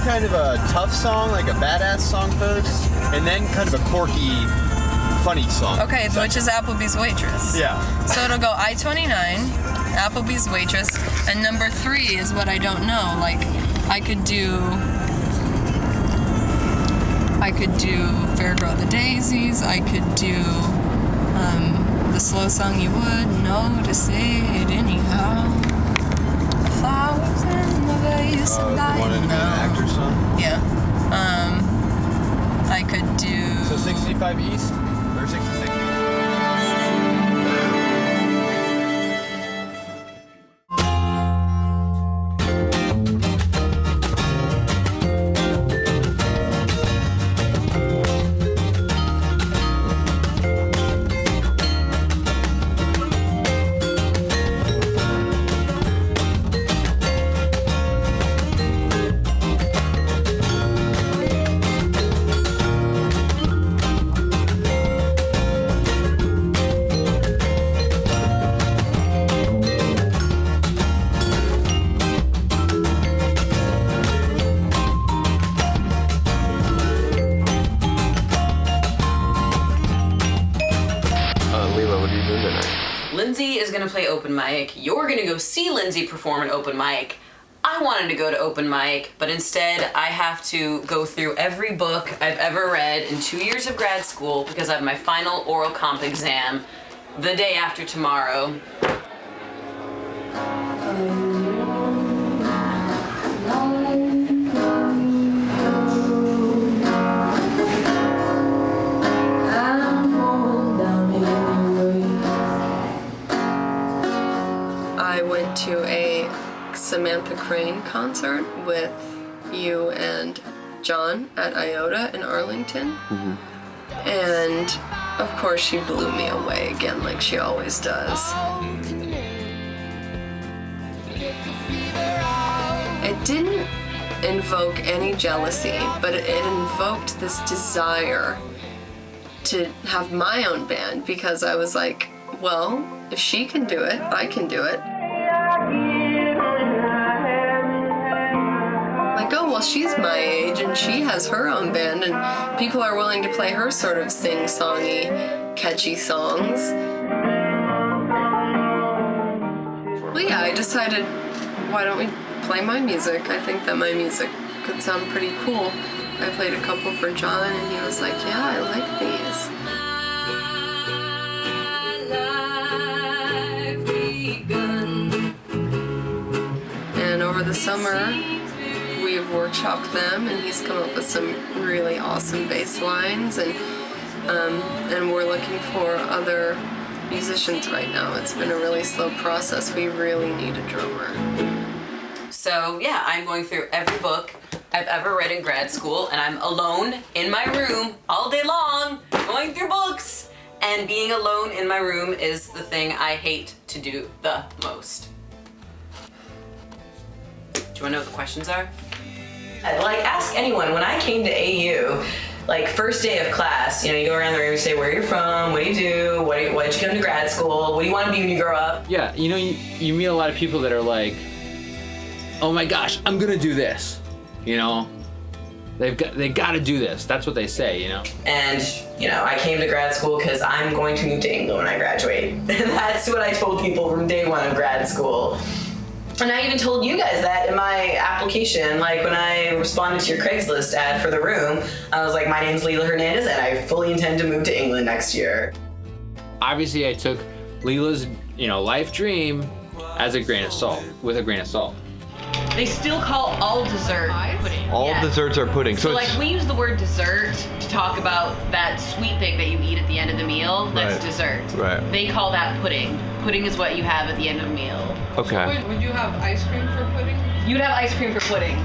kind of a tough song, like a badass song first, and then kind of a quirky, funny song. Okay, which is Applebee's Waitress. Yeah. So it'll go I-29, Applebee's Waitress, and number 3 is what I don't know. Like, I could do Fair Grow the Daisies, I could do the slow song You Would Know to Say It Anyhow. Flowers in the vase and I wanted to be an actor song? Yeah. I could do... So 65 East? Or 66 East? Leila, what are you doing tonight? Linsay is gonna play open mic. You're gonna go see Linsay perform an open mic. I wanted to go to open mic, but instead I have to go through every book I've ever read in 2 years of grad school because I have my final oral comp exam the day after tomorrow. I went to a Samantha Crane concert with you and John at IOTA in Arlington. And of course she blew me away again like she always does. It didn't invoke any jealousy, but it invoked this desire to have my own band because I was like, well, if she can do it, I can do it. Like, oh, well, she's my age and she has her own band and people are willing to play her sort of sing-songy, catchy songs. Well, yeah, I decided, why don't we play my music? I think that my music could sound pretty cool. I played a couple for John and he was like, yeah, I like these. And over the summer, we've workshopped them, and he's come up with some really awesome bass lines, and we're looking for other musicians right now. It's been a really slow process. We really need a drummer. So yeah, I'm going through every book I've ever read in grad school, and I'm alone in my room all day long going through books. And being alone in my room is the thing I hate to do the most. Do you wanna know what the questions are? Like, ask anyone. When I came to AU, like first day of class, you know, you go around the room and say where you're from, what do you do, why did you come to grad school, what do you want to be when you grow up? Yeah, you know, you meet a lot of people that are like, oh my gosh, I'm gonna do this, you know? They got to do this. That's what they say, you know? And, you know, I came to grad school because I'm going to move to England when I graduate. And that's what I told people from day one of grad school. And I even told you guys that in my application, like when I responded to your Craigslist ad for the room, I was like, my name's Leila Hernandez and I fully intend to move to England next year. Obviously, I took Leila's, you know, life dream as a grain of salt, with a grain of salt. They still call all dessert pudding. All desserts are pudding. So like we use the word dessert to talk about that sweet thing that you eat at the end of the meal. That's dessert. Right. They call that pudding. Pudding is what you have at the end of the meal. Okay. Would you have ice cream for pudding? You'd have ice cream for pudding.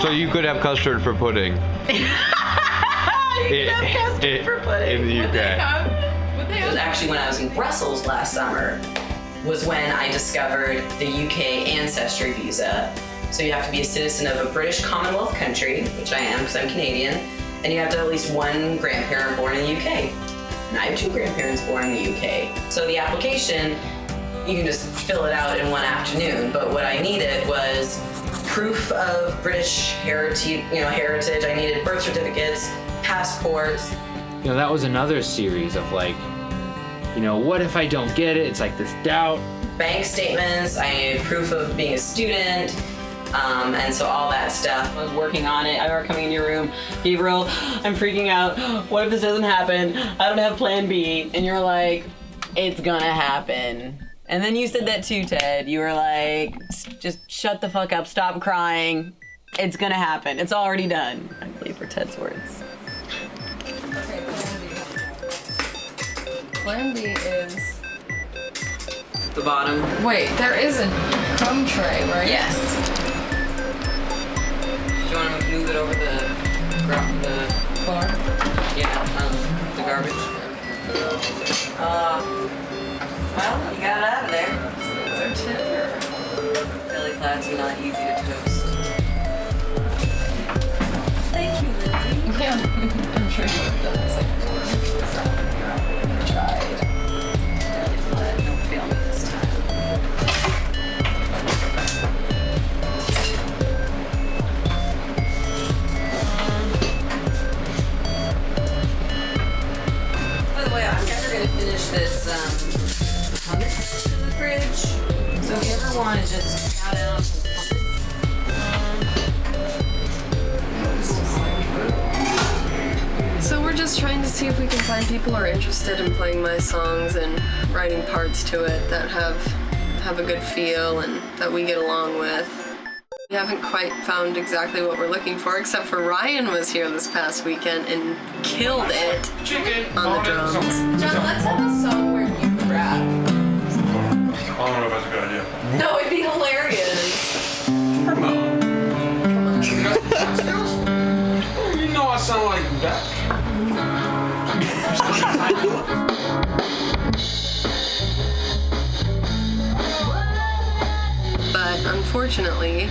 So you could have custard for pudding. You could have custard for pudding. In the UK. It was actually when I was in Brussels last summer was when I discovered the UK ancestry visa. So you have to be a citizen of a British Commonwealth country, which I am because I'm Canadian, and you have to have at least one grandparent born in the UK. And I have 2 grandparents born in the UK. So the application, you can just fill it out in one afternoon. afternoon. But what I needed was proof of British heritage. I needed birth certificates, passports. You know, that was another series of like, you know, what if I don't get it? It's like this doubt. Bank statements, I needed proof of being a student, and so all that stuff. I was working on it. I remember coming in your room, Gabriel, I'm freaking out. What if this doesn't happen? I don't have plan B. And you're like, it's gonna happen. And then you said that too, Ted. You were like, just shut the fuck up, stop crying. It's gonna happen. It's already done. I believe were Ted's words. Plan B is... The bottom. Wait, there is a crumb tray, right? Yes. Do you want to move it over the Floor? the garbage? Well, you got it out of there. These are tender. Philly flats are not easy to toast. Thank you, Linsay. Yeah, I'm sure you would have done this like Tried. Philly flat, don't fail me this time. By the way, I'm never gonna finish this hummus in the fridge. So if you ever want to just shout out some hummus. So we're just trying to see if we can find people who are interested in playing my songs and writing parts to it that have a good feel and that we get along with. We haven't quite found exactly what we're looking for, except for Ryan was here this past weekend and killed it on the drums. John, let's have a song where you rap. I don't know if that's a good idea. No, it'd be hilarious. Come on. You know I sound like Beck. But unfortunately,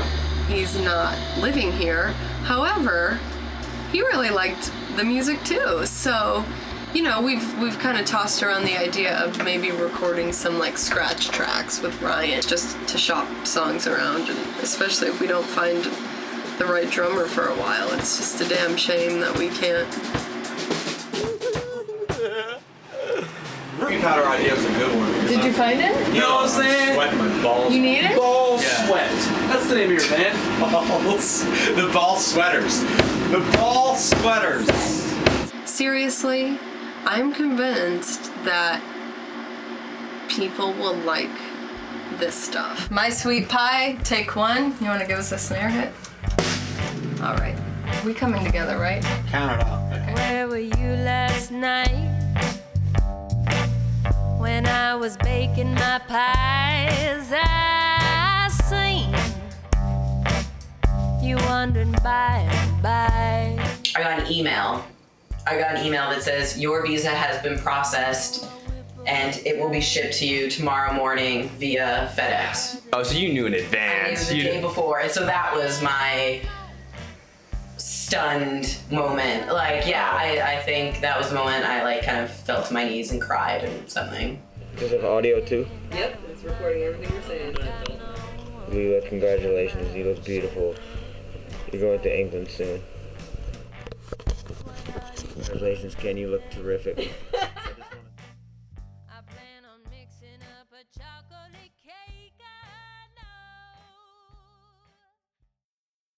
he's not living here. However, he really liked the music too. So, you know, we've kind of tossed around the idea of maybe recording some like scratch tracks with Ryan just to shop songs around, and especially if we don't find the right drummer for a while. It's just a damn shame that we can't. Green powder idea is a good one. Did you find it? You know what I'm saying? Sweating my balls. You need it? Ball sweat. That's the name of your band. Balls. The ball sweaters. The ball sweaters. Seriously, I'm convinced that people will like this stuff. My Sweet Pie, take one. You want to give us a snare hit? All right. We coming together, right? Count it off. Okay. Where were you last night when I was baking my pies? I seen you wandering by and by. I got an email that says your visa has been processed and it will be shipped to you tomorrow morning via FedEx. Oh, so you knew in I advance. knew the day before, and so that was my stunned moment. Like, yeah, I think that was the moment I like kind of fell to my knees and cried and something. Does it have audio too? Yep, it's recording everything you're saying. Leila, congratulations. You look beautiful. You're going to England soon. Congratulations, Ken. You look terrific.